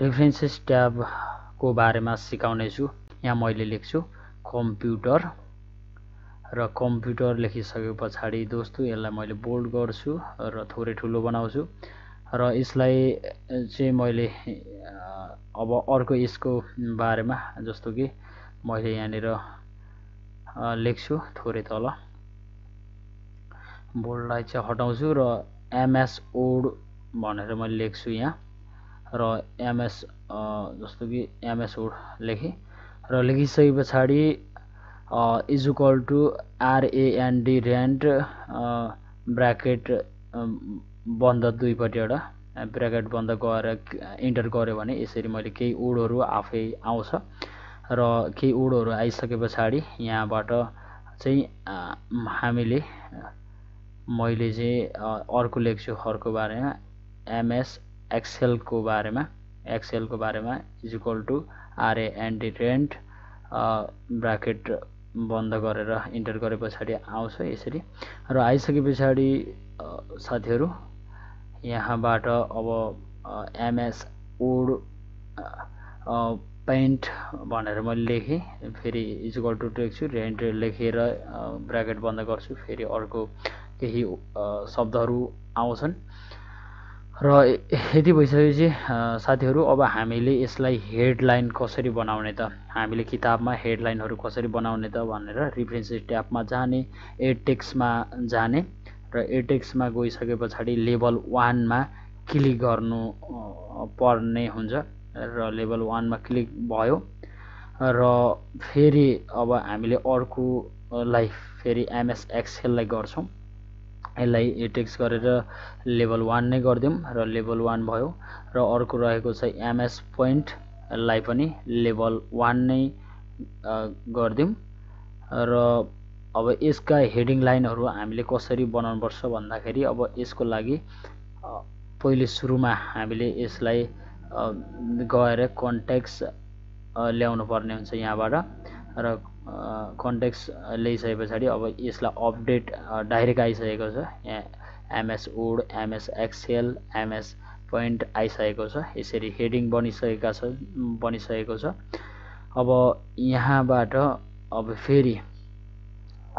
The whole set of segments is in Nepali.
रेफरेन्सेस ट्याबको बारेमा सिकाउने छु। यहाँ मैले लेख्छु कम्प्युटर र कम्प्युटर लेखिसके पछाडि दोस्तों यसलाई मैले बोल्ड गर्छु र थोरै ठुलो बनाउँछु र यसलाई चाहिँ मैले अब अर्को यसको बारेमा जस्तो कि मैले यहाँनिर लेख्छु थोरै तल बोल्डलाई चाहिँ हटाउँछु र एमएस वर्ड भनेर मैले लेख्छु यहाँ र एमएस जस्तो कि एमएस वर्ड लेखेँ र लेखिसके पछाडि is equal to RAND RAND bracket बन्द दुईपट्टि एउटा ब्राकेट बन्द गरेर इन्टर गर्यो भने यसरी मैले केही वर्डहरु आफै आउँछ र केही वर्डहरु आइसके पछाडि यहाँबाट चाहिँ मैले चाहिँ अर्को लेख्छु अर्को बारेमा MS एक्सेल को बारेमा is equal to RAND RAND bracket बन्द गरेर इन्टर गरे पछाडि आउँछ यसरी र आइसके पछाडि साथीहरु यहाँबाट अब MS वर्ड पेन्ट भनेर मैले लेखेँ फेरि इज इक्वल टु लेख्छु रेन्ट लेखेर ब्राकेट बन्द गर्छु फेरि अर्को केही शब्दहरु आउँछन् र यति भइसकेपछि साथीहरु अब हामीले यसलाई हेडलाइन कसरी बनाउने त हामीले किताबमा हेडलाइनहरु कसरी बनाउने त भनेर रेफरेन्सेस ट्याबमा जाने एड टेक्स्टमा जाने र एड टेक्स्टमा गइसके पछाडि लेभल 1 मा क्लिक गर्नु पर्ने हुन्छ र लेभल 1 मा क्लिक भयो र फेरि अब हामीले अर्कोलाई फेरि MS एक्सेल लाई गर्छौं यसलाई एटेक्स गरेर लेभल 1 नै गर्दियौं र लेभल 1 भयो र अर्को रहेको छ MS पोइन्ट लाई पनि लेभल 1 नै गर्दियौं र अब यसका हेडिङ लाइनहरु हामीले कसरी बनाउनु पर्छ भन्दाखेरि अब यसको लागि पहिले सुरुमा हामीले यसलाई गएर कन्टेक्स्ट ल्याउनु पर्ने हुन्छ यहाँबाट र कन्टेक्स्ट ल्याइसके पछाडि अब यसलाई अपडेट डाइरेक्ट आइसकेको छ यहाँ MS word MS excel MS point आइसकेको छ यसरी हेडिङ बनिसकेको छ अब यहाँबाट अब फेरि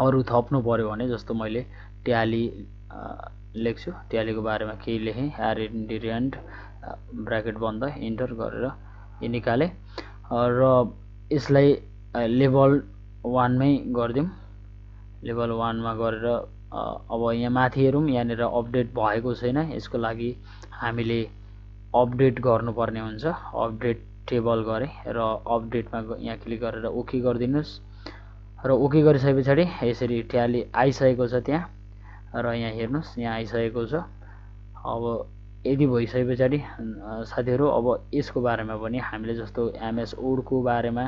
अरु थप्नु पर्यो भने जस्तो मैले ट्याली लेख्छु ट्यालीको बारेमा केही लेखेँ RAND RAND ब्राकेट बन्द इन्टर गरेर यो निकाले र यसलाई लेभल 1 मै गर्दियौं लेभल 1 मा गरेर अब यहाँ माथि हेरौं यहाँनिर अपडेट भएको छैन यसको लागि हामीले अपडेट गर्नुपर्ने हुन्छ अपडेट टेबल गरे र अपडेटमा यहाँ क्लिक गरेर ओके गर्दिनुस् र ओके गरिसके पछाडि यसरी ट्याली आइसकेको छ त्यहाँ र यहाँ हेर्नुस् यहाँ आइसकेको छ अब यदि भइसके पछाडि साथीहरु अब यसको बारेमा पनि हामीले जस्तो MS वर्ड को बारेमा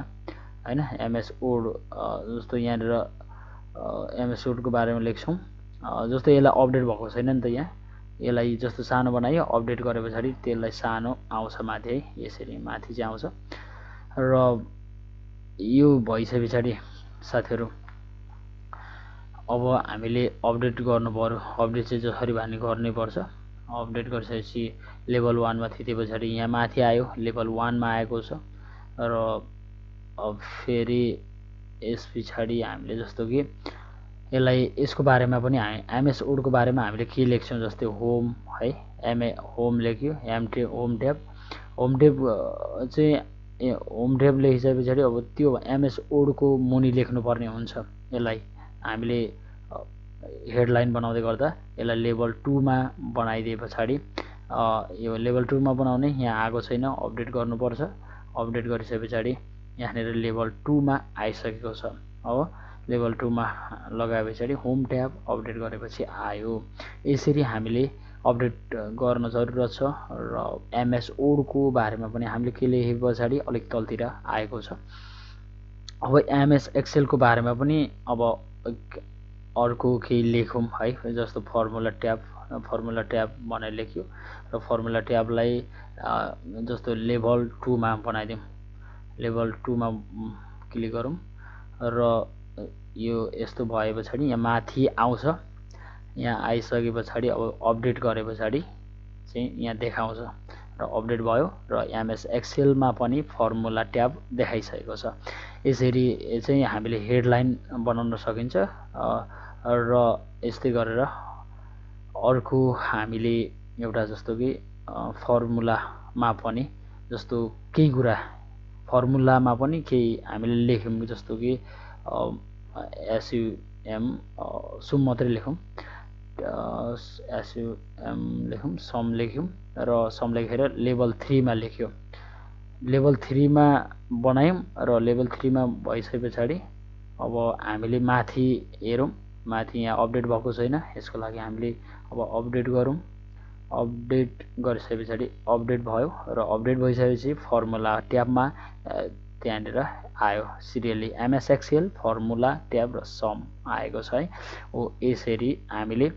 हैन MS वर्ड जस्तो यहाँनिर MS वर्ड को बारेमा लेख्छौं जस्तो यसलाई अपडेट भएको छैन नि त यहाँ यसलाई जस्तो सानो बनायो अपडेट गरे पछाडि त्यसलाई सानो आउँछ माथि है यसरी माथि चाहिँ आउँछ र यो भइसके पछाडि साथीहरु अब हामीले अपडेट गर्नु पर्यो अपडेट चाहिँ जसरी भनी गर्नै पर्छ अपडेट गरिसकेपछि लेभल 1 मा थिते पछाडि यहाँ माथि आयो लेभल 1 मा आएको छ र अब फेरि यस पछाडि हामीले जस्तो कि यसलाई यसको बारेमा पनि MS वर्ड को बारेमा हामीले के लेख्छौं जस्तै होम है होम लेख्यो होम ट्याब चाहिँ होम ट्याब लेखिसके पछाडि अब त्यो MS वर्ड को मुनि लेख्नु पर्ने हुन्छ यसलाई हामीले हेडलाइन बनाउँदै गर्दा यसलाई लेभल 2 मा बनाइदिए पछाडि यो लेभल 2 मा बनाउने यहाँ आएको छैन अपडेट गर्नुपर्छ अपडेट गरिसके पछाडि यहाँनिर लेभल 2 मा आइसकेको छ अब लेभल 2 मा लगाए पछाडि होम ट्याब अपडेट गरेपछि आयो यसरी हामीले अपडेट गर्न जरुरत छ र MS वर्ड को बारेमा पनि हामीले के लेखे पछाडि अलिक तलतिर आएको छ अब MS एक्सेल को बारेमा पनि अब अर्को केही लेखौं है जस्तो फर्मुला ट्याब भनेर लेख्यो र फर्मुला ट्याबलाई जस्तो लेभल 2 मा बनाइदियौं लेभल 2 मा क्लिक गरौँ र यो यस्तो भए पछाडि यहाँ माथि आउँछ यहाँ आइसके पछाडि अब अपडेट गरे पछाडि चाहिँ यहाँ देखाउँछ र अपडेट भयो र एमएस एक्सेलमा पनि फर्मुला ट्याब देखाइसकेको छ। यसरी चाहिँ हामीले हेडलाइन बनाउन सकिन्छ र यस्तै गरेर अर्को हामीले एउटा जस्तो कि फर्मुलामा पनि जस्तो केही कुरा फर्मुलामा पनि केही हामीले लेख्यौँ जस्तो कि एसयुएम सुम मात्रै लेखौँ एसयुएम लेखौँ सम लेख्यौँ र सम लेखेर लेभल 3 मा लेख्यो। लेभल 3 मा बनायौँ र लेभल 3 मा भइसके पछाडि अब हामीले माथि हेरौँ, माथि यहाँ अपडेट भएको छैन, यसको लागि हामीले अब अपडेट गरौँ। अपडेट गरिसके पछाडि अपडेट भयो र अपडेट भइसकेपछि फर्मुला ट्याबमा त्यहाँनिर आयो serially MS excel formula tab र सम आएको छ है। हो यसरी हामीले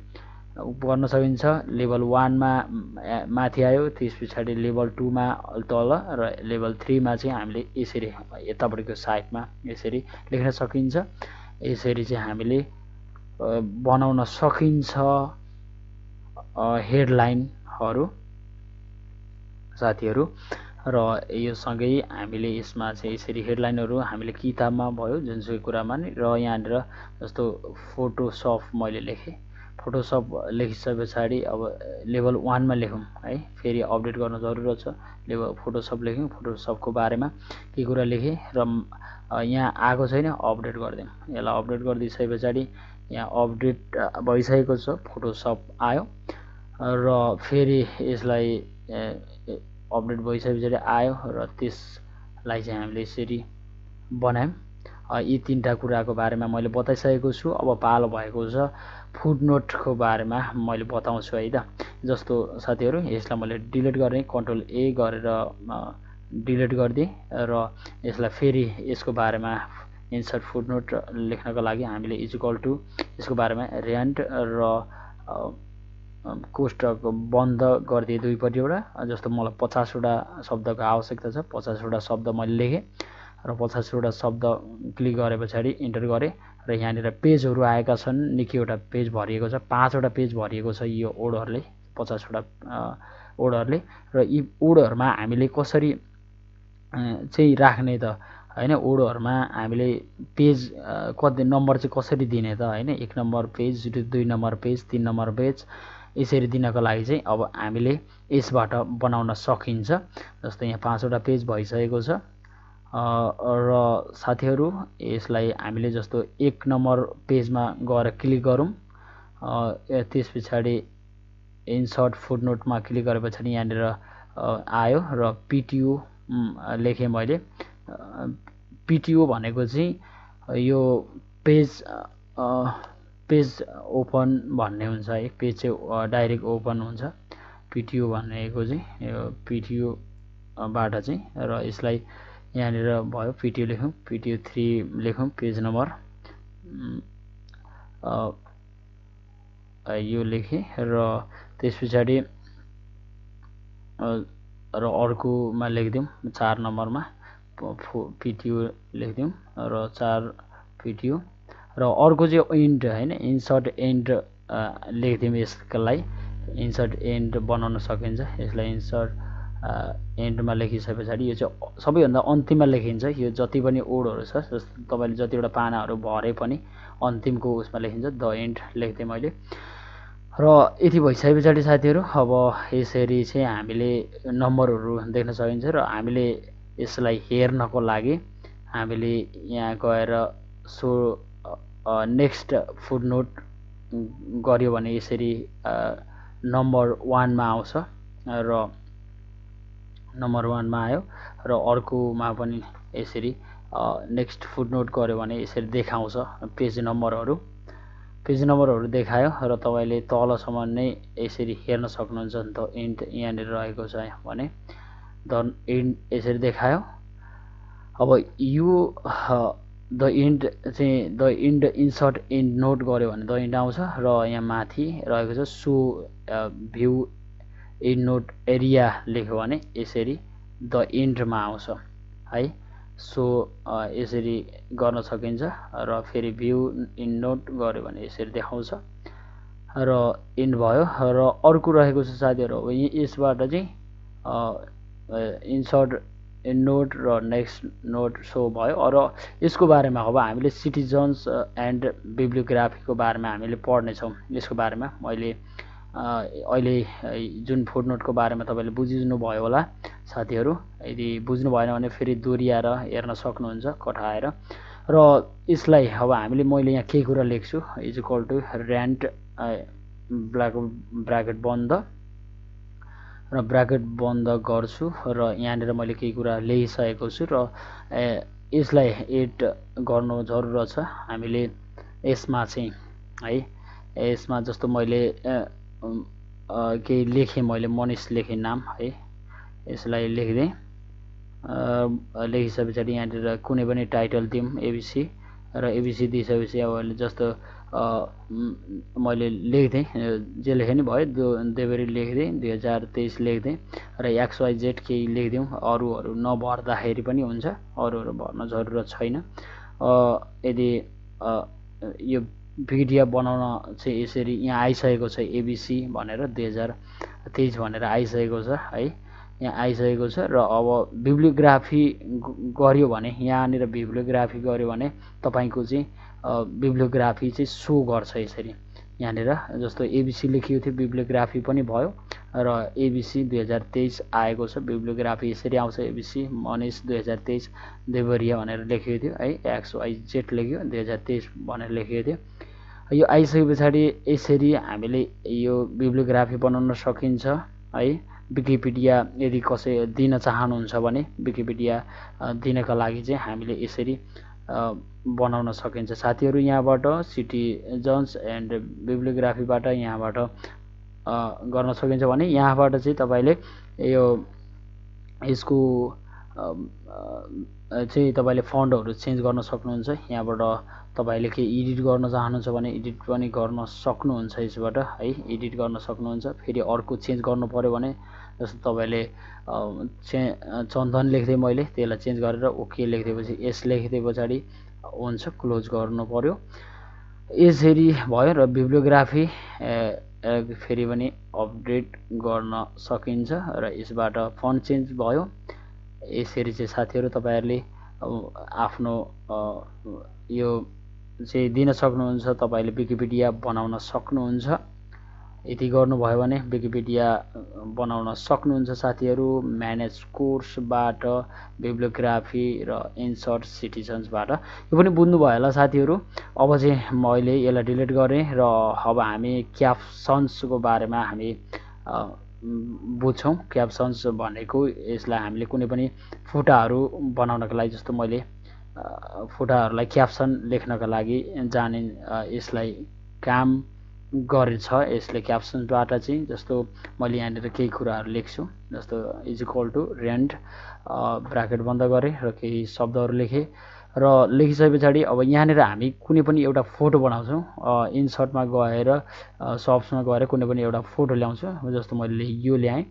गर्न सकिन्छ। लेभल 1 मा माथि आयो, त्यस पछाडि लेभल 2 मा तल र लेभल 3 मा चाहिँ हामीले यसरी यतापट्टिको साइडमा यसरी लेख्न सकिन्छ। यसरी चाहिँ हामीले बनाउन सकिन्छ हेडलाइनहरू साथीहरू। र यो सँगै हामीले यसमा चाहिँ यसरी हेडलाइनहरू हामीले किताबमा भयो जुनसुकै कुरामा नि। र यहाँनिर जस्तो फोटोसप मैले लेखेँ, फोटोसप लेखिसके पछाडि अब लेभल 1 मा लेखौँ है, फेरि अपडेट गर्न जरुरत छ। लेभल फोटोसप लेख्यौँ, फोटोसपको बारेमा के कुरा लेखेँ र यहाँ आएको छैन, अपडेट गरिदिउँ। यसलाई अपडेट गरिदिइसके पछाडि यहाँ अपडेट भइसकेको छ, फोटोसप आयो र फेरि यसलाई अपडेट भइसके पछाडि आयो र त्यसलाई चाहिँ हामीले यसरी बनायौँ। यी तीनटा कुराको बारेमा मैले बताइसकेको छु। अब पालो भएको छ फुटनोटको बारेमा मैले बताउँछु है त। जस्तो साथीहरू यसलाई मैले डिलिट गर्ने, कन्ट्रोल ए गरेर डिलिट गरिदिएँ र यसलाई फेरि यसको बारेमा इन्सर्ट फुटनोट लेख्नको लागि हामीले इक्वल टु यसको बारेमा र्यान्ड र कोष्टक बन्द गरिदिएँ दुईपट्टिबाट। जस्तो मलाई 50 वटा शब्दको आवश्यकता छ, 50 वटा शब्द मैले लेखेँ र 50 वटा शब्द क्लिक गरे पछाडि इन्टर गरेँ र यहाँनिर पेजहरू आएका छन्, निकैवटा पेज भरिएको छ, 5 वटा पेज भरिएको छ यो ओडहरूले, 50 वटा ओडहरूले। र यी ओडहरूमा हामीले कसरी चाहिँ राख्ने त हैन, ओडहरूमा हामीले पेज कति नम्बर चाहिँ कसरी दिने त हैन, 1 number page, 2 number page, 3 number page यसरी दिनको लागि चाहिँ अब हामीले यसबाट बनाउन सकिन्छ। जस्तो यहाँ 5 वटा पेज भइसकेको छ र साथीहरू यसलाई हामीले जस्तो 1 नम्बर पेजमा गएर क्लिक गरौँ, त्यस पछाडि इन्सर्ट फुटनोटमा क्लिक गरे पछाडि यहाँनिर आयो र पिटिओ लेखेँ मैले। पिटिओ भनेको चाहिँ यो पेज ओपन भन्ने हुन्छ है, पेज चाहिँ डाइरेक्ट ओपन हुन्छ पिटिओ भनेको चाहिँ, यो पिटिओबाट चाहिँ। र यसलाई यहाँनिर भयो पिटिओ लेखौँ, पिटिओ 3 लेखौँ, पेज नम्बर यो लेखेँ र त्यस पछाडि र अर्कोमा लेखिदिउँ 4 नम्बरमा पिटिओ लेखिदिउँ र 4 पिटिओ र अर्को चाहिँ इन्ड हैन, इन्सर्ट एन्ड लेखिदिउँ। यसलाई इन्सर्ट एन्ड बनाउन सकिन्छ। यसलाई इन्सर्ट एन्डमा लेखिसके पछाडि यो चाहिँ सबैभन्दा अन्तिममा लेखिन्छ। यो जति पनि ओडहरू छ, जस्तो तपाईँले जतिवटा पानाहरू भरे पनि अन्तिमको उसमा लेखिन्छ। द एन्ड लेख्थेँ मैले र यति भइसके पछाडि साथीहरू अब यसरी चाहिँ हामीले नम्बरहरू देख्न सकिन्छ। र हामीले यसलाई हेर्नको लागि हामीले यहाँ गएर सो नेक्स्ट फुटनोट गर्यो भने यसरी नम्बर 1 मा आउँछ र नम्बर 1 मा आयो र अर्कोमा पनि यसरी नेक्स्ट फुटनोट गर्यो भने यसरी देखाउँछ पेज नम्बरहरू देखायो र तपाईँले तलसम्म नै यसरी हेर्न सक्नुहुन्छ। द एन्ड यहाँनिर रहेको छ भने द एन्ड यसरी देखायो। अब यो द एन्ड चाहिँ the and insert and note गर्यो भने द एन्ड आउँछ र यहाँ माथि रहेको छ so view and note area लेख्यो भने यसरी द एन्डमा आउँछ है। सो यसरी गर्न सकिन्छ र फेरि भ्यू इन नोट गर्यो भने यसरी देखाउँछ र एन्ड भयो। र अर्को रहेको छ साथीहरू, अब यसबाट चाहिँ इन्सर्ट नोट र नेक्स्ट नोट सो भयो। र यसको बारेमा अब हामीले सिटिजन्स एन्ड बिब्लियोग्राफीको बारेमा हामीले पढ्नेछौँ। यसको बारेमा मैले अहिले जुन फुटनोटको बारेमा तपाईँले बुझिदिनुभयो होला साथीहरू। यदि बुझ्नु भएन भने फेरि दोहोऱ्याएर हेर्न सक्नुहुन्छ कठाएर। र यसलाई अब मैले यहाँ केही कुरा लेख्छु, इज इक्वल टु र्यान्ट ब्राकेट बन्द र ब्राकेट बन्द गर्छु र यहाँनिर मैले केही कुरा लेखिसकेको छु र यसलाई एड गर्नु जरुरत छ हामीले यसमा चाहिँ है। यसमा जस्तो मैले केही लेखेँ, मैले मनिष लेखेँ नाम है, यसलाई लेखिदिएँ। लेखिसके पछाडि यहाँनिर कुनै पनि टाइटल दिउँ एबिसी र एबिसी दिइसकेपछि अब जस्तो मैले लेखिदिएँ, जे लेखे नि भयो, देवरी लेखिदिएँ, 2023 लेखिदिएँ र XYZ केही लेखिदिउँ। अरूहरू नभर्दाखेरि पनि हुन्छ, अरूहरू भर्न जरुरत छैन। यदि यो भिडियो बनाउन चाहिँ यसरी यहाँ आइसकेको छ एबिसी भनेर 2023 भनेर आइसकेको छ है, यहाँ आइसकेको छ। र अब बिब्लियोग्राफी गर्यो भने, यहाँनिर बिब्लियोग्राफी गर्यो भने तपाईँको चाहिँ बिब्लियोग्राफी चाहिँ सो गर्छ यसरी। यहाँनिर जस्तो एबिसी लेखिएको थियो, बिब्लियोग्राफी पनि भयो र एबिसी 2023 आएको छ। बिब्लियोग्राफी यसरी आउँछ, एबिसी मनिष 2023 देवरिया भनेर लेखिएको थियो है, XYZ लेख्यो 2023 भनेर लेखिएको थियो। यो आइसके पछाडि यसरी हामीले यो बिब्लियोग्राफी बनाउन सकिन्छ है। विकिपिडिया यदि कसै दिन चाहनुहुन्छ भने विकिपिडिया दिनका लागि चाहिँ हामीले यसरी बनाउन सकिन्छ साथीहरू। यहाँबाट सिटिजन्स एन्ड बिब्लियोग्राफीबाट यहाँबाट गर्न सकिन्छ भने यहाँबाट चाहिँ तपाईँले यसको चाहिँ तपाईँले फन्टहरू चेन्ज गर्न सक्नुहुन्छ। यहाँबाट तपाईँले के एडिट गर्न चाहनुहुन्छ भने एडिट पनि गर्न सक्नुहुन्छ यसबाट है, एडिट गर्न सक्नुहुन्छ। फेरि अर्को चेन्ज गर्नु पर्यो भने जस्तो तपाईँले चन्दन लेख्दै मैले त्यसलाई चेन्ज गरेर ओके लेखिदिएपछि एस लेखिदिए पछाडि हुन्छ, क्लोज गर्नु पर्यो। यसरी भयो र बिब्लियोग्राफी फेरि पनि अपडेट गर्न सकिन्छ र यसबाट फन्ट चेन्ज भयो। यसरी चाहिँ साथीहरू तपाईँहरूले आफ्नो यो चाहिँ दिन सक्नुहुन्छ, तपाईँले विकिपिडिया बनाउन सक्नुहुन्छ। यति गर्नुभयो भने विकिपिडिया बनाउन सक्नुहुन्छ साथीहरू। म्यानेज कोर्सबाट बिब्लियोग्राफी र इन्सर्ट सिटिजन्सबाट। यो पनि बुझ्नुभयो होला साथीहरू। अब चाहिँ मैले यसलाई डिलिट गरेँ र अब हामी क्याप्सन्सको बारेमा हामी बुझ्छौँ। क्याप्सन्स भनेको यसलाई हामीले कुनै पनि फुटाहरू बनाउनका लागि, जस्तो मैले फुटाहरूलाई क्याप्सन लेख्नका लागि जाने यसलाई काम गरेछ यसले क्याप्सनबाट चाहिँ। जस्तो मैले यहाँनिर केही कुराहरू लेख्छु, जस्तो is equal to RAND bracket बन्द गरेँ र केही शब्दहरू लेखेँ र लेखिसके पछाडि अब यहाँनिर हामी कुनै पनि एउटा फोटो बनाउँछौँ। इन्सर्टमा गएर सप्समा गएर कुनै पनि एउटा फोटो ल्याउँछु। जस्तो मैले यो ल्याएँ,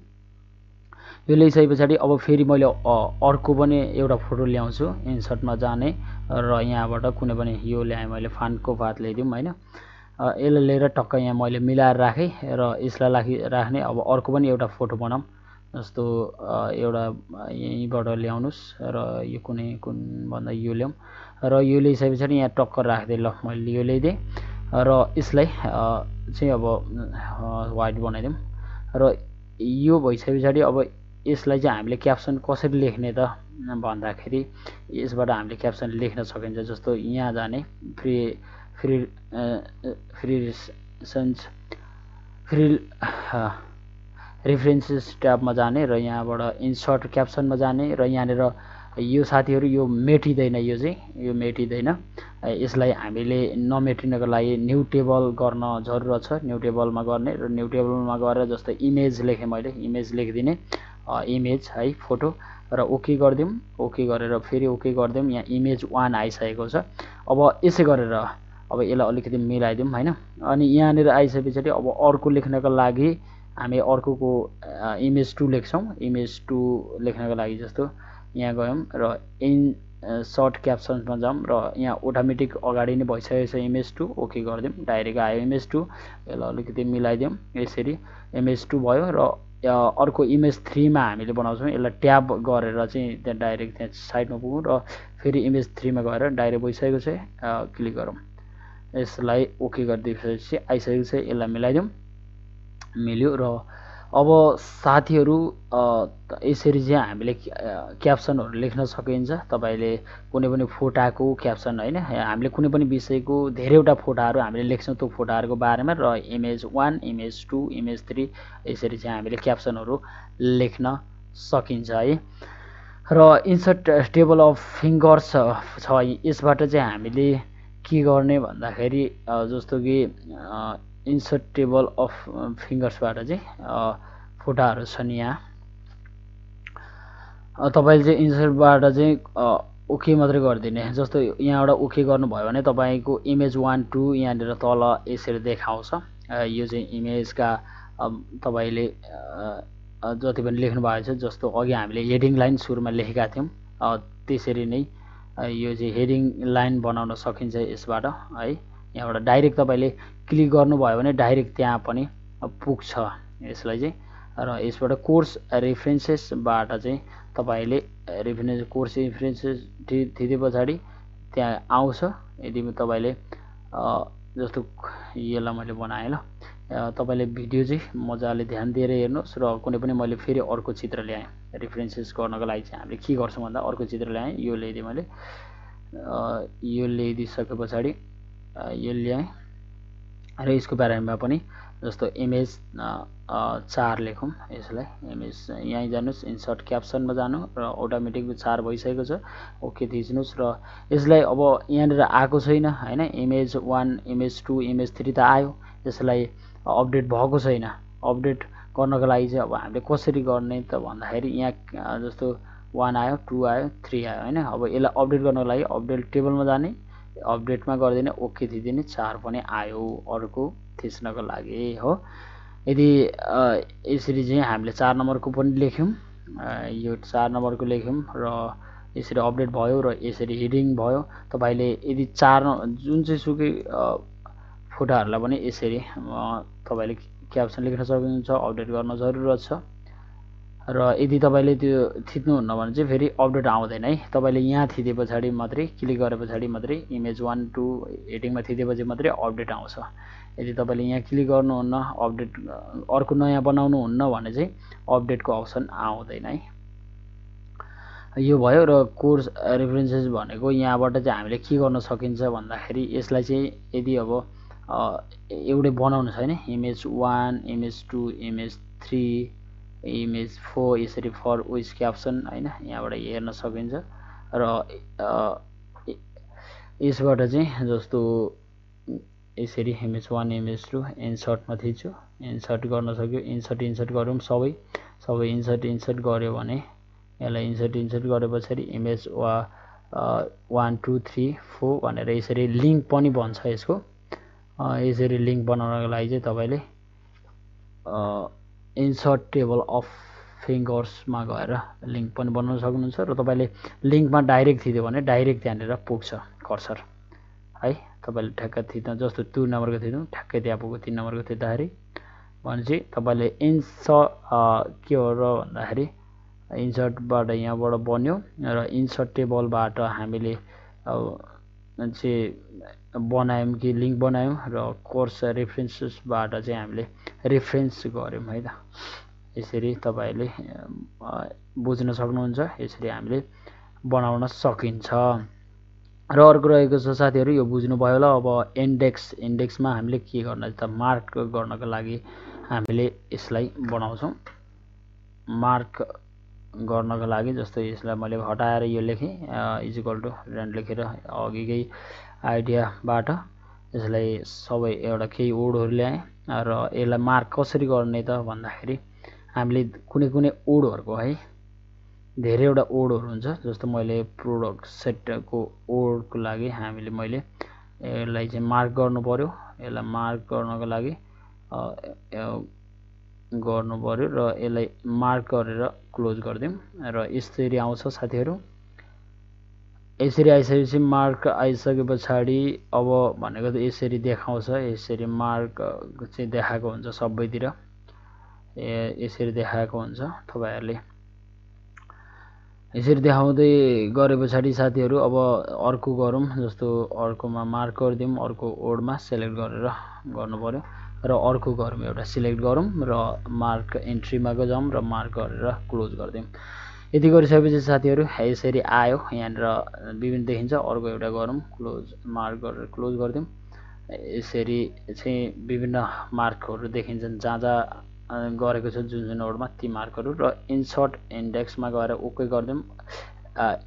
यो ल्याइसके पछाडि अब फेरि मैले अर्को पनि एउटा फोटो ल्याउँछु इन्सर्टमा जाने र यहाँबाट कुनै पनि यो ल्याएँ मैले, फान्टको पात ल्याइदिउँ होइन। यसलाई लिएर टक्क यहाँ मैले मिलाएर राखेँ र यसलाई राख्ने। अब अर्को पनि एउटा फोटो बनाऊँ, जस्तो एउटा यहीँबाट ल्याउनुहोस् र यो कुन भन्दा यो ल्याउँ र यो ल्याइसके पछाडि यहाँ टक्क राखिदिएँ। ल मैले यो ल्याइदिएँ र यसलाई चाहिँ अब वाइट बनाइदिउँ र यो भइसके पछाडि अब यसलाई चाहिँ हामीले क्याप्सन कसरी लेख्ने त भन्दाखेरि यसबाट हामीले क्याप्सन लेख्न सकिन्छ। जस्तो यहाँ जाने रेफरेन्सेस ट्याबमा जाने र यहाँबाट इन्सर्ट क्याप्सनमा जाने र यहाँनिर यो साथीहरू यो मेटिँदैन, यो मेटिँदैन। यसलाई हामीले नमेटिनको लागि न्यू टेबल गर्न जरुरत छ। न्यू टेबलमा गर्ने र न्यू टेबलमा गएर जस्तो इमेज लेखेँ मैले, इमेज लेखिदिने, इमेज है फोटो र ओके गरिदिउँ। ओके गरेर फेरि ओके गरिदिउँ। यहाँ इमेज 1 आइसकेको छ। अब यसै गरेर अब यसलाई अलिकति मिलाइदिउँ होइन। अनि यहाँनिर आइसके पछाडि अब अर्को लेख्नको लागि हामी अर्कोको इमेज 2 लेख्छौँ। इमेज 2 लेख्नको लागि जस्तो यहाँ गयौँ र इन्सर्ट क्याप्सन्समा जाऊँ र यहाँ अटोमेटिक अगाडि नै भइसकेको छ इमेज 2। ओके गरिदिउँ, डाइरेक्ट आयो इमेज 2। यसलाई अलिकति मिलाइदिउँ, यसरी इमेज 2 भयो र अर्को इमेज 3 मा हामीले बनाउँछौँ। यसलाई ट्याब गरेर चाहिँ त्यहाँ डाइरेक्ट त्यहाँ साइडमा पुगौँ र फेरि इमेज 3 मा गएर डाइरेक्ट गइसकेको छ, क्लिक गरौँ। यसलाई ओके गरिदिएपछि आइसकेको छ, यसलाई मिलाइदिउँ, मिल्यो। र अब साथीहरू यसरी चाहिँ हामीले क्याप्सनहरू लेख्न सकिन्छ। तपाईँले कुनै पनि फोटाको क्याप्सन होइन, हामीले कुनै पनि विषयको धेरैवटा फोटाहरू हामीले लेख्छौँ त्यो फोटाहरूको बारेमा, र इमेज 1 इमेज 2 इमेज 3 यसरी चाहिँ हामीले क्याप्सनहरू लेख्न सकिन्छ है। र इन्सर्ट टेबल अफ फिङ्गर्स छ, यसबाट चाहिँ हामीले के गर्ने भन्दाखेरि जस्तो कि इन्सर्ट टेबल अफ फिङ्गर्सबाट चाहिँ फोटाहरू छन् यहाँ। तपाईँले चाहिँ इन्सर्टबाट चाहिँ ओके मात्रै गरिदिने। जस्तो यहाँबाट ओके गर्नुभयो भने तपाईँको इमेज 1 2 यहाँनिर तल यसरी देखाउँछ। यो चाहिँ इमेजका तपाईँले जति पनि लेख्नु भएको छ, जस्तो अघि हामीले हेडिङ लाइन सुरुमा लेखेका थियौँ त्यसरी नै यो चाहिँ हेडिङ लाइन बनाउन सकिन्छ यसबाट है। यहाँबाट डाइरेक्ट तपाईँले क्लिक गर्नुभयो भने डाइरेक्ट त्यहाँ पनि पुग्छ यसलाई चाहिँ। र यसबाट कोर्स रेफरेन्सेसबाट चाहिँ तपाईँले कोर्स रेफरेन्सेस थिचे पछाडि त्यहाँ आउँछ। यदि तपाईँले जस्तो यसलाई मैले बनाएँ ल, तपाईँले भिडियो चाहिँ मजाले ध्यान दिएर हेर्नुहोस्। र कुनै पनि मैले फेरि अर्को चित्र ल्याएँ रेफरेन्सेस गर्नको लागि चाहिँ हामीले के गर्छौँ भन्दा अर्को चित्र ल्याएँ, यो ल्याइदिएँ मैले, यो ल्याइदिइसके पछाडि यो ल्याएँ र यसको बारेमा पनि जस्तो इमेज 4 लेखौँ। यसलाई इमेज यहीँ जानुहोस्, इन्सर्ट क्याप्सनमा जानु र अटोमेटिक 4 भइसकेको छ, ओके थिच्नुहोस्। र यसलाई अब यहाँनिर आएको छैन होइन, इमेज 1 इमेज 2 इमेज 3 त आयो, यसलाई अपडेट भएको छैन। अपडेट गर्नको लागि चाहिँ अब हामीले कसरी गर्ने त भन्दाखेरि यहाँ जस्तो 1 आयो 2 आयो 3 आयो होइन। अब यसलाई अपडेट गर्नको लागि अपडेट टेबलमा जाने, अपडेटमा गरिदिने, ओके थिचिदिने, 4 पनि आयो अर्को थिच्नको लागि हो। यदि यसरी चाहिँ हामीले 4 नम्बरको पनि लेख्यौँ, यो 4 नम्बरको लेख्यौँ र यसरी अपडेट भयो र यसरी हेडिङ भयो। तपाईँले यदि 4 जुन चाहिँ सुकै फोटाहरूलाई पनि यसरी तपाईँले क्याप्सन लेख्न सक्नुहुन्छ, अपडेट गर्न जरुरत छ। र यदि तपाईँले त्यो थिच्नुहुन्न भने चाहिँ फेरि अपडेट आउँदैन है। तपाईँले यहाँ थिचे पछाडि मात्रै क्लिक गरे पछाडि मात्रै इमेज 1 2 हेडिङमा थिचेपछि मात्रै अपडेट आउँछ। यदि तपाईँले यहाँ क्लिक गर्नुहुन्न, अपडेट अर्को नयाँ बनाउनुहुन्न भने चाहिँ अपडेटको अप्सन आउँदैन है। यो भयो। र कोर्स रेफरेन्सेस भनेको यहाँबाट चाहिँ हामीले के गर्न सकिन्छ भन्दाखेरि यसलाई चाहिँ यदि अब एउटै बनाउनु छैन, इमेज 1 इमेज 2 इमेज 3 इमेज 4 यसरी फर विच क्याप्सन होइन, यहाँबाट हेर्न सकिन्छ। र यसबाट चाहिँ जस्तो यसरी इमेज 1 इमेज 2 इन्सर्टमा थिच्यो, इन्सर्ट गर्न सक्यो, इन्सर्ट गरौँ, सबै इन्सर्ट गऱ्यो भने यसलाई इन्सर्ट गरे पछाडि इमेज 1 2 3 4 भनेर यसरी लिङ्क पनि बन्छ यसको। यसरी लिङ्क बनाउनको लागि चाहिँ तपाईँले इन्सर्ट टेबल अफ फिङ्गर्समा गएर लिङ्क पनि बनाउन सक्नुहुन्छ। र तपाईँले लिङ्कमा डाइरेक्ट थिच्यो भने डाइरेक्ट त्यहाँनिर पुग्छ कर्सर है। तपाईँले ठ्याक्क थिच्न, जस्तो 2 नम्बरको थिच्नु ठ्याक्कै त्यहाँ पुग्यो, 3 नम्बरको थिच्दाखेरि भनेपछि तपाईँले के हो र भन्दाखेरि इन्सर्टबाट यहाँबाट बन्यो र इन्सर्ट टेबलबाट हामीले चाहिँ बनायौँ कि लिङ्क बनायौँ र कोर्स रेफरेन्सेसबाट चाहिँ हामीले रेफरेन्स गऱ्यौँ है त। यसरी तपाईँले बुझ्न सक्नुहुन्छ, यसरी हामीले बनाउन सकिन्छ। र अर्को रहेको छ साथीहरू, यो बुझ्नुभयो होला। अब इन्डेक्समा हामीले के गर्न त मार्क गर्नको लागि हामीले यसलाई बनाउँछौँ। मार्क गर्नको लागि जस्तो यसलाई मैले हटाएर यो लेखेँ इजिकल टु रेन्ट लेखेर अघिकै आइडियाबाट यसलाई सबै एउटा केही ओडहरू ल्याएँ। र यसलाई मार्क कसरी गर्ने त भन्दाखेरि हामीले कुनै ओडहरूको है धेरैवटा ओडहरू हुन्छ। जस्तो मैले प्रोडक्ट सेटको ओडको लागि मैले यसलाई चाहिँ मार्क गर्नु पर्यो। यसलाई मार्क गर्नको लागि गर्नु पर्यो र यसलाई मार्क गरेर क्लोज गरिदिउँ र यसरी आउँछ साथीहरू। यसरी आइसकेपछि मार्क आइसके पछाडि अब भनेको त यसरी देखाउँछ, यसरी मार्क चाहिँ देखाएको हुन्छ सबैतिर। यसरी देखाएको हुन्छ। तपाईँहरूले यसरी देखाउँदै गरे पछाडि साथीहरू अब अर्को गरौँ। जस्तो अर्कोमा मार्क गरिदिउँ, अर्को ओडमा सेलेक्ट गरेर गर्नु पर्यो र अर्को गरौँ, एउटा सिलेक्ट गरौँ र मार्क एन्ट्रीमा जाउँ र मार्क गरेर क्लोज गरिदिउँ। यति गरिसकेपछि साथीहरू यसरी आयो, यहाँनिर विभिन्न देखिन्छ। अर्को एउटा गरौँ, क्लोज मार्क गरेर क्लोज गरिदिउँ। यसरी चाहिँ विभिन्न मार्कहरू देखिन्छन् जहाँ जहाँ गरेको छ जुन जुन नोडमा ती मार्कहरू। र इन्सर्ट इन्डेक्समा गएर ओके गरिदिउँ।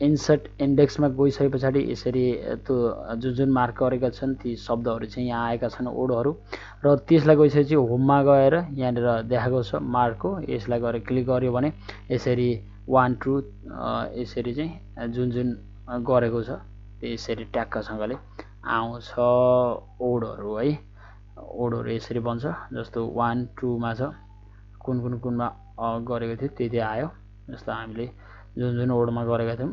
इन्सर्ट इन्डेक्समा गइसके पछाडि यसरी त्यो जुन जुन मार्क गरेका छन् ती शब्दहरू चाहिँ यहाँ आएका छन्, ओडहरू। र त्यसलाई गइसकेपछि होममा गएर यहाँनिर देखाएको छ मार्कको, यसलाई गएर क्लिक गर्यो भने यसरी 1 2 यसरी चाहिँ जुन जुन गरेको छ त्यसरी ट्याक्कसँगले आउँछ ओडहरू है। ओडहरू यसरी बन्छ। जस्तो 1 2 मा छ, कुनमा गरेको थियो त्यति आयो। जस्तो हामीले जुन जुन ओडमा गरेका थियौँ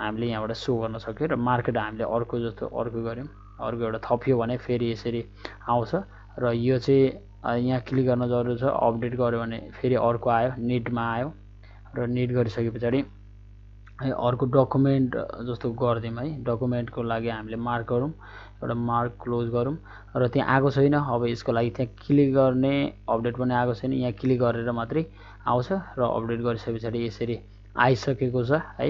हामीले यहाँबाट सो गर्न सक्यो। र मार्केट हामीले अर्को जस्तो अर्को गऱ्यौँ, अर्को एउटा थपियो भने फेरि यसरी आउँछ। र यो चाहिँ यहाँ क्लिक गर्न जरुरी छ। अपडेट गर्यो भने फेरि अर्को आयो, निडमा आयो। र निड गरिसके पछाडि अर्को डकुमेन्ट जस्तो गरिदिउँ है। डकुमेन्टको लागि हामीले मार्क गरौँ, एउटा मार्क क्लोज गरौँ। र त्यहाँ आएको छैन, अब यसको लागि त्यहाँ क्लिक गर्ने, अपडेट पनि आएको छैन, यहाँ क्लिक गरेर मात्रै आउँछ। र अपडेट गरिसके पछाडि यसरी आइसकेको छ है,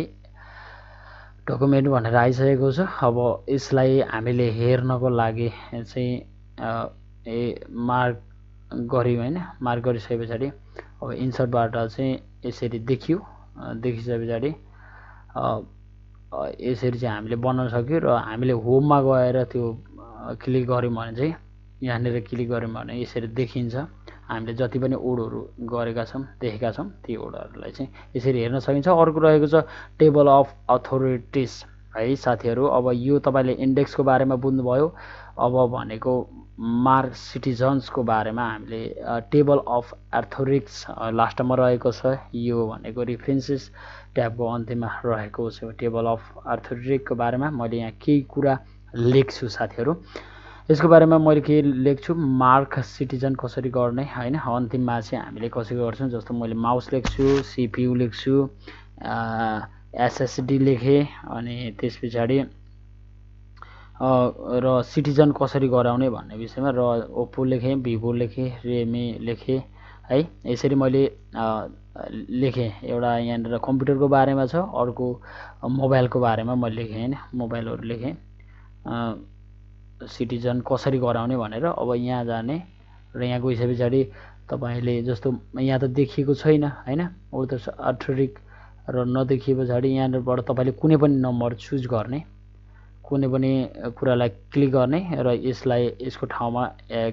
डकुमेन्ट भनेर आइसकेको छ। अब यसलाई हामीले हेर्नको लागि चाहिँ मार्क गऱ्यौँ होइन। मार्क गरिसके पछाडि अब इन्सर्टबाट चाहिँ यसरी देखियो। देखिसके पछाडि यसरी चाहिँ हामीले बनाउन सक्यो। र हामीले होममा गएर त्यो क्लिक गऱ्यौँ भने चाहिँ यहाँनिर क्लिक गऱ्यौँ भने यसरी देखिन्छ। हामीले जति पनि ओडहरू गरेका छौँ, देखेका छौँ, ती ओडहरूलाई चाहिँ यसरी हेर्न सकिन्छ। अर्को रहेको छ टेबल अफ अथोरिटिज है साथीहरू। अब यो तपाईँले इन्डेक्सको बारेमा बुझ्नुभयो। अब भनेको मार्क सिटिजन्सको बारेमा हामीले टेबल अफ अथोरिटिज लास्टमा रहेको छ। यो भनेको रेफरेन्सेस ट्याबको अन्त्यमा रहेको छ टेबल अफ अथोरिटीको बारेमा। मैले यहाँ केही कुरा लेख्छु साथीहरू। यसको बारेमा मैले के लेख्छु, मार्क सिटिजन कसरी गर्ने होइन, अन्तिममा चाहिँ हामीले कसरी गर्छौँ। जस्तो मैले माउस लेख्छु, सिपियु लेख्छु, एसएसडी लेखेँ, अनि त्यस पछाडि र सिटिजन कसरी गराउने भन्ने विषयमा र ओप्पो लेखेँ, भिभो लेखेँ, रेमी लेखेँ है। यसरी मैले लेखेँ। एउटा यहाँनिर कम्प्युटरको बारेमा छ, अर्को मोबाइलको बारेमा मैले लेखेँ होइन, मोबाइलहरू लेखेँ, सिटिजन कसरी गराउने भनेर। अब यहाँ जाने र यहाँ गइसके पछाडि तपाईँले जस्तो यहाँ त देखिएको छैन होइन, अथोरिटी र नदेखिए पछाडि यहाँनिरबाट तपाईँले कुनै पनि नम्बर चुज गर्ने, कुनै पनि कुरालाई क्लिक गर्ने र यसलाई यसको ठाउँमा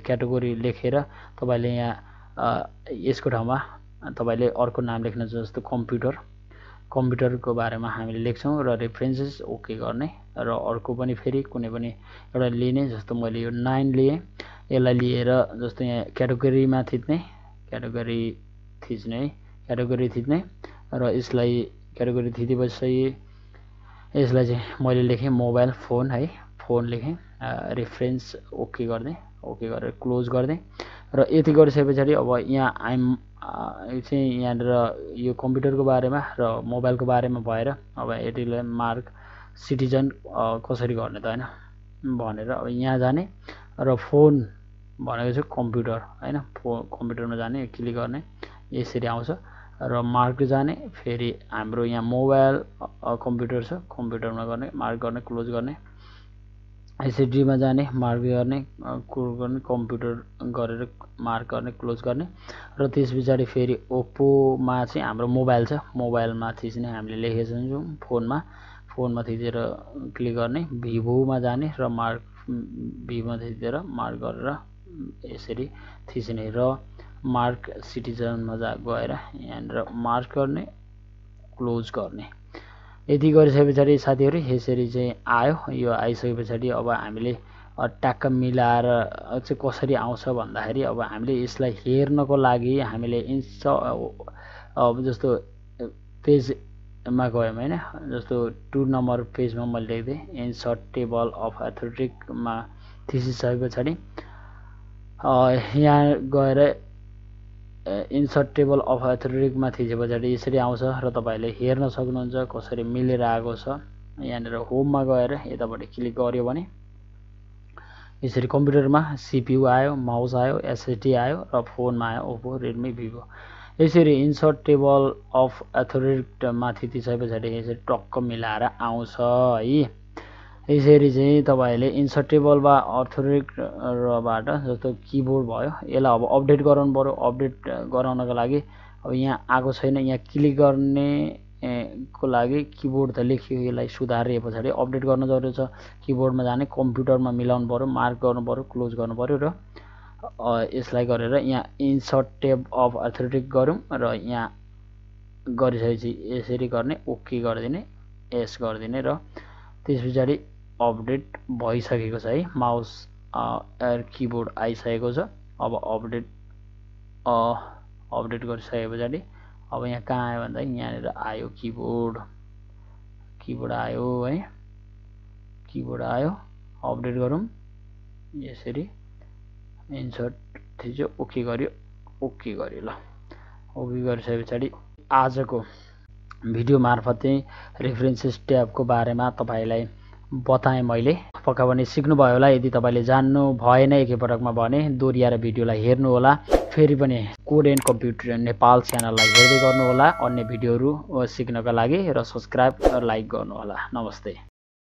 क्याटेगोरी लेखेर तपाईँले यहाँ यसको ठाउँमा तपाईँले अर्को नाम लेख्न, जस्तो कम्प्युटरको बारेमा हामीले लेख्छौँ र रेफरेन्सेस ओके गर्ने। र अर्को पनि फेरि कुनै पनि एउटा लिने, जस्तो मैले यो 9 लिएँ। यसलाई लिएर जस्तो यहाँ क्याटेगोरीमा थिच्ने, क्याटेगोरी थिच्ने र यसलाई क्याटेगोरी थिचेपछि यसलाई चाहिँ मैले लेखेँ मोबाइल फोन है, फोन लेखेँ। रेफरेन्स ओके गर्ने, ओके गरेर क्लोज गरिदिएँ। र यति गरिसके पछाडि अब यहाँ चाहिँ यहाँनिर यो कम्प्युटरको बारेमा र मोबाइलको बारेमा भएर अब यतिलाई मार्क सिटिजन कसरी गर्ने त होइन भनेर अब यहाँ जाने र फोन भनेको चाहिँ कम्प्युटर होइन, कम्प्युटरमा जाने, क्लिक गर्ने, यसरी आउँछ। र मार्क जाने, फेरि हाम्रो यहाँ मोबाइल कम्प्युटर छ, कम्प्युटरमा गर्ने, मार्क गर्ने, क्लोज गर्ने। एसएसडीमा जाने, मार्क गर्ने, कम्प्युटर गरेर मार्क गर्ने, क्लोज गर्ने। र त्यस पछाडि फेरि ओप्पोमा चाहिँ हाम्रो मोबाइल छ, मोबाइलमा थिच्ने, हामीले लेखेको छौँ फोनमा थिचेर क्लिक गर्ने। भिभोमा जाने र मार्क भिभोमा थिचेर मार्क गरेर यसरी थिच्ने र मार्क सिटिजनमा गएर यहाँनिर मार्क गर्ने, क्लोज गर्ने। यति गरिसके पछाडि साथीहरू यसरी चाहिँ आयो। यो आइसके पछाडि अब हामीले ट्याक्क मिलाएर चाहिँ कसरी आउँछ भन्दाखेरि अब हामीले यसलाई हेर्नको लागि हामीले अब जस्तो पेजमा गयौँ होइन, जस्तो 2 नम्बर पेजमा मैले लेख्दै इन्सर्ट टेबल अफ अथोरिटीमा थिचिसके पछाडि यहाँ गएर इन्सर्ट टेबल अफ अथोरिटीमा थिचे पछाडि यसरी आउँछ र तपाईले हेर्न सक्नुहुन्छ कसरी मिलेर आएको छ। यहाँनिर होममा गएर यतापट्टि क्लिक गर्यो भने यसरी कम्प्युटरमा CPU आयो, माउस आयो, SSD आयो र फोनमा आयो ओप्पो, रेडमी, भिभो। यसरी इन्सर्ट टेबल अफ अथोरिटी माथि थिचे पछाडि यसरी टक्क मिलाएर आउँछ है। यसरी चाहिँ तपाईले इन्सर्ट टेबल वा अथोरिटीबाट जस्तो किबोर्ड भयो यसलाई अब अपडेट गराउनु पर्यो। अपडेट गराउनको लागि अब यहाँ आएको छैन, यहाँ क्लिक गर्ने को लागि किबोर्ड त लेखियो, यसलाई सुधारे पछाडि अपडेट गर्न जरुरी छ। किबोर्डमा जाने कम्प्युटरमा मिलाउनु पर्यो, मार्क गर्नु पर्यो, क्लोज गर्नु पर्यो र यसलाई गरेर यहाँ इन्सर्ट टेब अफ अथोरिटी गरौँ र यहाँ गरिसकेपछि यसरी गर्ने, ओके गरिदिने, यस गरिदिने र त्यसपछि अपडेट भइसकेको छ है। माउस किबोर्ड आइसकेको छ। अब अपडेट गरिसके पछाडि अब यहाँ कहाँ आयो भन्दा यहाँनिर आयो किबोर्ड आयो है, किबोर्ड आयो। अपडेट गरौँ, यसरी इन्सर्ट थिच्यो, ओके गर्यो, ओके गर्यो। ल ओके गरिसके पछाडि आजको भिडियो मार्फत चाहिँ रेफरेन्सेस ट्याबको बारेमा तपाईलाई बताएँ मैले। पक्का पनि सिक्नुभयो होला। यदि तपाईले जान्नु भएन एकैपटकमा भने दोहोऱ्याएर भिडियोलाई हेर्नु होला। फेरि पनि कोड एन्ड कम्प्युटर नेपाल च्यानललाई हेर्दै गर्नु होला अन्य भिडियोहरू सिक्नका लागि र सब्स्क्राइब र लाइक गर्नु होला। नमस्ते।